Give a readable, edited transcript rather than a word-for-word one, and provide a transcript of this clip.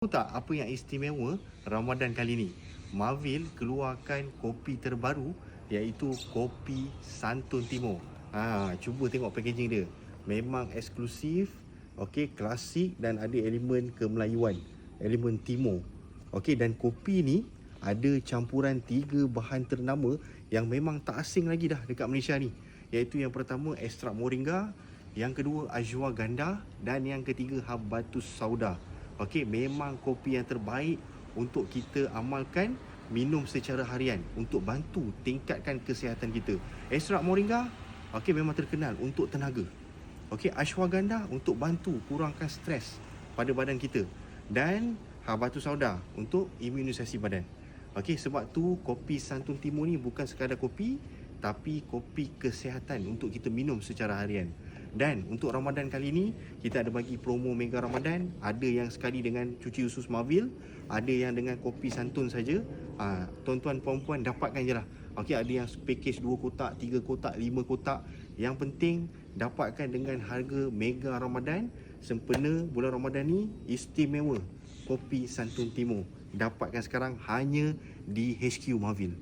Tahu tak apa yang istimewa Ramadan kali ni? Marvel keluarkan kopi terbaru iaitu kopi Santun Timur. Cuba tengok packaging dia. Memang eksklusif, okey, klasik dan ada elemen kemelayuan, elemen timur. Okey, dan kopi ni ada campuran 3 bahan ternama yang memang tak asing lagi dah dekat Malaysia ni. Iaitu yang pertama ekstrak moringa, yang kedua ashwagandha dan yang ketiga habatus sauda. Okey, memang kopi yang terbaik untuk kita amalkan, minum secara harian untuk bantu tingkatkan kesihatan kita. Ekstrak moringa, okey, memang terkenal untuk tenaga. Okey, ashwagandha untuk bantu kurangkan stres pada badan kita. Dan habatus sauda untuk imunisasi badan. Okey, sebab tu kopi Santun Timur ni bukan sekadar kopi, tapi kopi kesihatan untuk kita minum secara harian. Dan untuk Ramadan kali ni, kita ada bagi promo Mega Ramadan. Ada yang sekali dengan cuci usus Marvel, ada yang dengan kopi santun saja. Tuan-tuan puan-puan dapatkan je lah. Okey, ada yang package 2 kotak, 3 kotak, 5 kotak. Yang penting dapatkan dengan harga Mega Ramadan. Sempena bulan Ramadan ni, istimewa kopi Santun Timur. Dapatkan sekarang hanya di HQ Marvel.